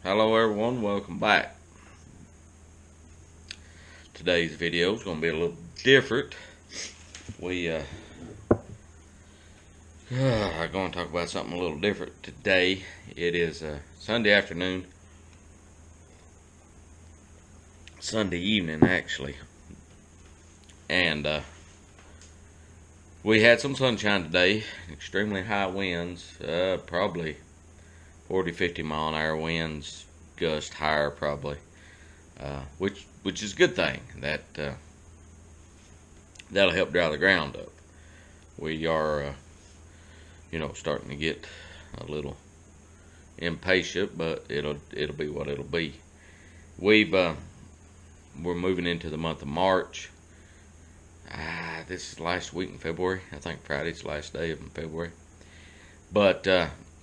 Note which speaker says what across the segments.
Speaker 1: Hello everyone, welcome back. Today's video is going to be a little different. We are going to talk about something a little different today. It is Sunday afternoon, Sunday evening actually, and we had some sunshine today, extremely high winds, probably 40-50 mile an hour winds, gust higher probably, which is a good thing. That'll help dry the ground up. We are starting to get a little impatient, but it'll be what it'll be. We're moving into the month of March. This is last week in February. I think Friday's the last day of February. But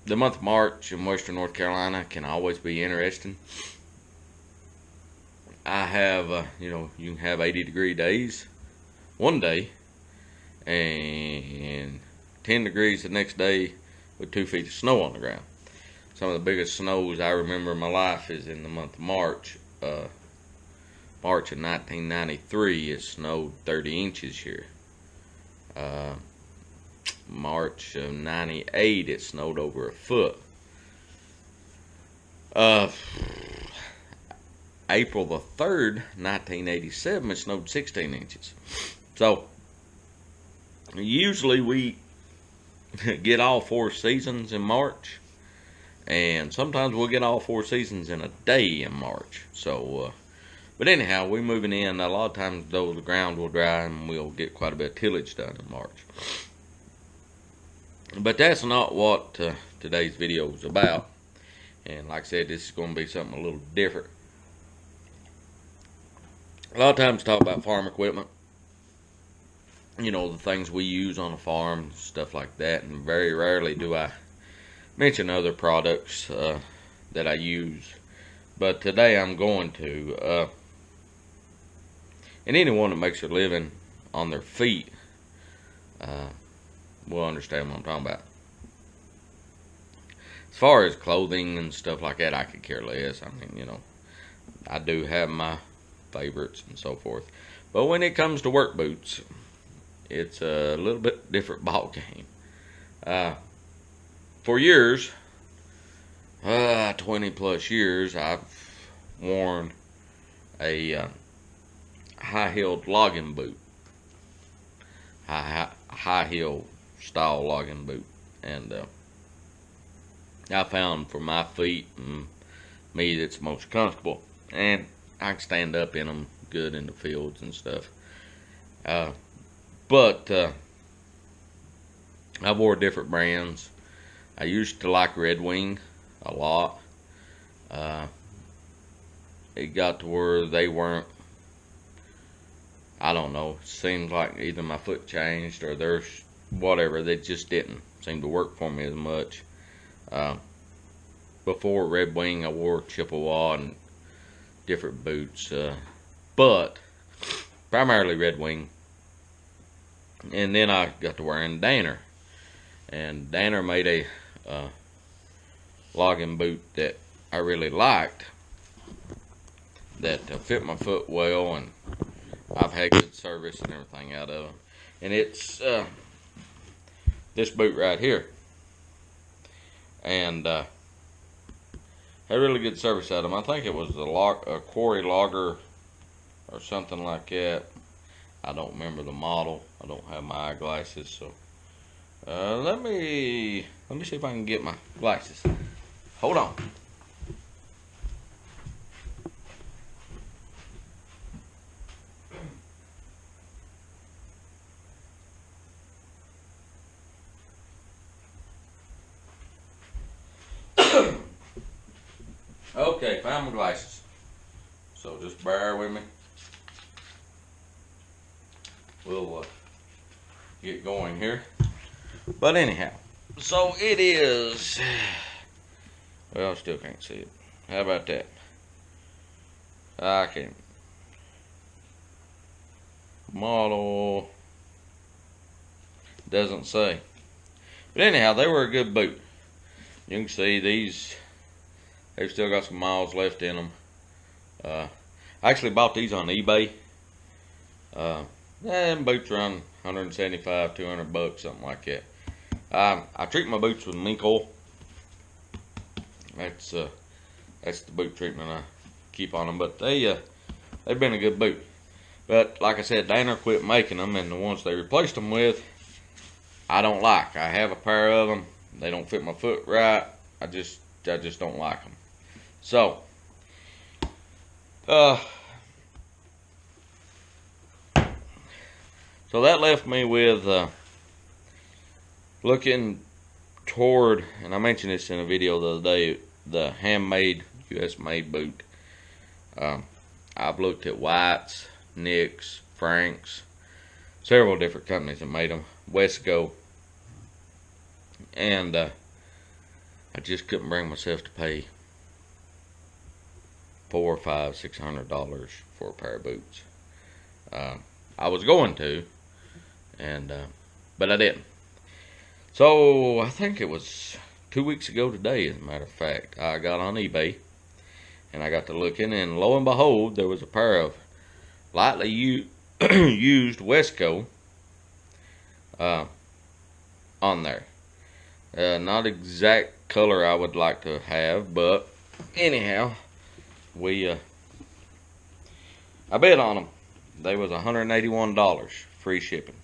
Speaker 1: the month of March in western North Carolina can always be interesting. I have, you can have 80-degree days one day and 10 degrees the next day with 2 feet of snow on the ground. Some of the biggest snows I remember in my life is in the month of March. March of 1993, it snowed 30 inches here. March of 98, it snowed over a foot. April the 3rd, 1987, it snowed 16 inches. So, usually we get all 4 seasons in March, and sometimes we'll get all 4 seasons in a day in March. So, but anyhow, we're moving in. A lot of times, though, the ground will dry, and we'll get quite a bit of tillage done in March. But that's not what today's video is about. And like I said, this is going to be something a little different. A lot of times talk about farm equipment. The things we use on a farm, stuff like that. And very rarely do I mention other products that I use. But today I'm going to. And anyone that makes their living on their feet will understand what I'm talking about. As far as clothing and stuff like that, I could care less. I mean, I do have my favorites and so forth. But when it comes to work boots, it's a little bit different ball game. For years, 20 plus years, I've worn a high-heeled logging boot. High-heel style logging boot. And I found for my feet and me that's most comfortable. And I can stand up in them good in the fields and stuff. But I wore different brands. I used to like Red Wing a lot. It got to where they weren't, I don't know, it seems like either my foot changed or there's whatever, they just didn't seem to work for me as much. Before Red Wing, I wore Chippewa and different boots, but primarily Red Wing. And then I got to wearing Danner, and Danner made a logging boot that I really liked, that fit my foot well, and I've had good service and everything out of them. And it's this boot right here, and had really good service out of them. I think it was a Quarry Logger or something like that. I don't remember the model. I don't have my eyeglasses, so let me see if I can get my glasses. Hold on. Okay, found my glasses. So just bear with me. We'll get going here. But anyhow, so it is. Well, I still can't see it. How about that? I can't. Model doesn't say. But anyhow, they were a good boot. You can see these They've still got some miles left in them. I actually bought these on eBay. Them boots around 175, 200 bucks, something like that. I treat my boots with mink oil. That's the boot treatment I keep on them. But they've been a good boot. But like I said, Danner quit making them, and the ones they replaced them with, I don't like. I have a pair of them. They don't fit my foot right. I just don't like them. So, so that left me with looking toward, and I mentioned this in a video the other day, the handmade, US made boot. I've looked at White's, Nick's, Frank's, several different companies that made them, Wesco, and I just couldn't bring myself to pay $400, $500, $600 for a pair of boots. I was going to, but I didn't. So I think it was 2 weeks ago today, as a matter of fact, I got on eBay and I got to looking, and lo and behold, there was a pair of lightly used Wesco on there. Not exact color I would like to have, but anyhow, I bid on them. They was $181, free shipping,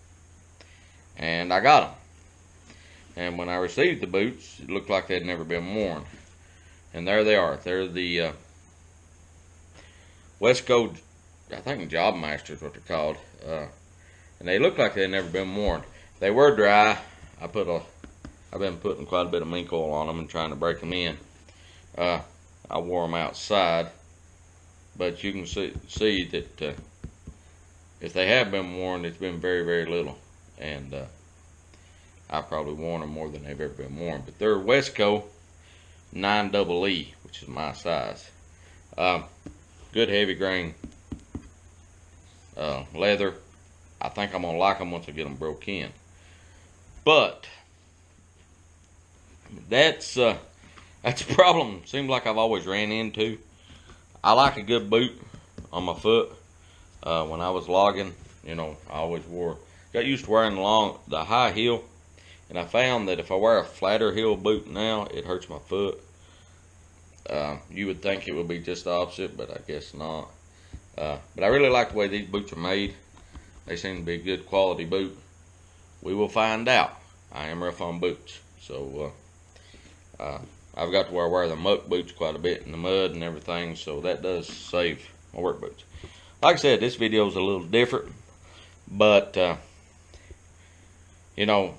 Speaker 1: and I got them. And when I received the boots, it looked like they'd never been worn. And there they are. They're the Wesco, I think Job Master is what they're called. And they look like they'd never been worn. They were dry. I've been putting quite a bit of mink oil on them and trying to break them in. I wore them outside, but you can see that if they have been worn, it's been very, very little. And I've probably worn them more than they've ever been worn. But they're Wesco 9EE, which is my size. Good heavy grain leather. I think I'm gonna like them once I get them broke in. But that's a problem. Seems like I've always ran into. I like a good boot on my foot. When I was logging, I always got used to wearing the high heel. And I found that if I wear a flatter heel boot now, it hurts my foot. You would think it would be just the opposite, but I guess not. But I really like the way these boots are made. They seem to be a good quality boot. We will find out. I am rough on boots. So I've got to where I wear the muck boots quite a bit in the mud and everything, so that does save my work boots. Like I said, this video is a little different, but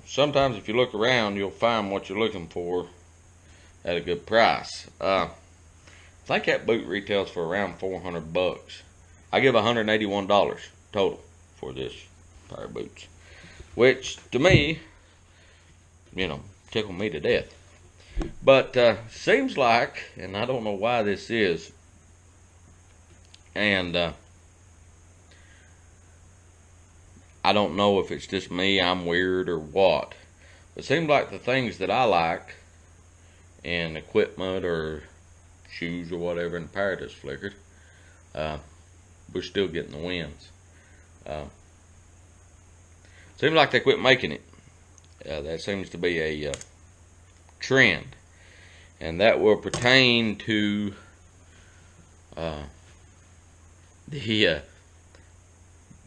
Speaker 1: sometimes if you look around, you'll find what you're looking for at a good price. I think that boot retails for around 400 bucks. I give $181 total for this pair of boots, which to me, tickled me to death. But seems like, and I don't know why this is, and I don't know if it's just me, I'm weird, or what. It seems like the things that I like in equipment or shoes or whatever in Paradise flickered, we're still getting the wins. Seems like they quit making it. That seems to be a trend. And that will pertain to the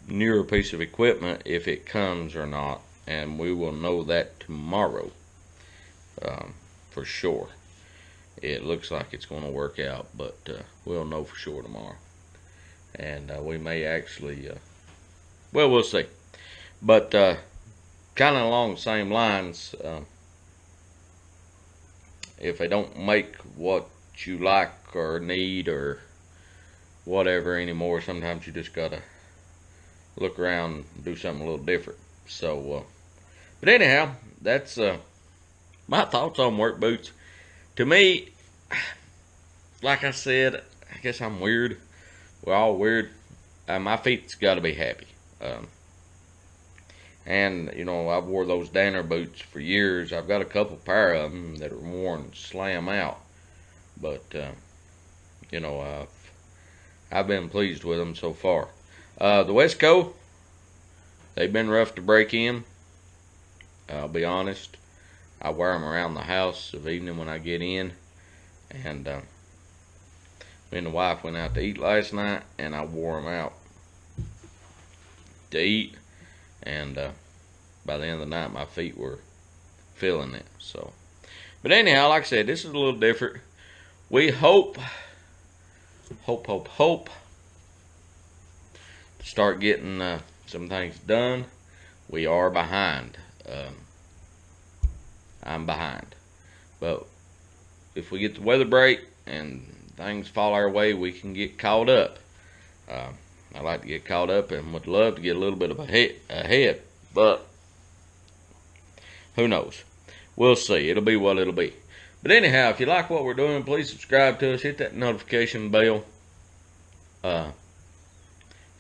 Speaker 1: newer piece of equipment, if it comes or not, and we will know that tomorrow for sure. It looks like it's going to work out, but we'll know for sure tomorrow. And we may actually we'll see. But kind of along the same lines, if they don't make what you like or need or whatever anymore, sometimes you just gotta look around and do something a little different. So but anyhow, that's my thoughts on work boots. To me, like I said, I guess I'm weird. We're all weird. My feet's got to be happy. And I've wore those Danner boots for years. I've got a couple pair of them that are worn slam out. but you know, I've been pleased with them so far. The Wesco, they've been rough to break in. I'll be honest. I wear them around the house of evening when I get in, and me and the wife went out to eat last night, and I wore them out to eat, and by the end of the night, my feet were feeling it. So, but anyhow, like I said, this is a little different. We hope to start getting some things done. We are behind. I'm behind, but if we get the weather break and things fall our way, we can get caught up. I like to get caught up and would love to get a little bit of ahead, but who knows? We'll see. It'll be what it'll be. But anyhow, if you like what we're doing, please subscribe to us. Hit that notification bell.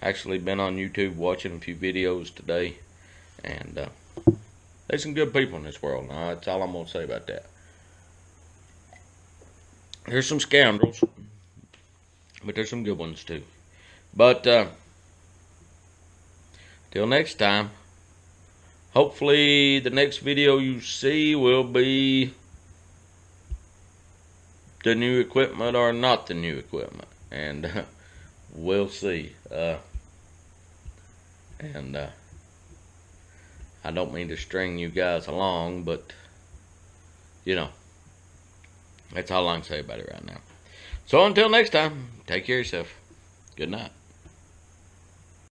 Speaker 1: Actually been on YouTube watching a few videos today, and there's some good people in this world. Now, that's all I'm going to say about that. There's some scoundrels, but there's some good ones too. But till next time, hopefully the next video you see will be the new equipment or not the new equipment. And we'll see. I don't mean to string you guys along, but you know, that's all I can say about it right now. So until next time, take care of yourself. Good night.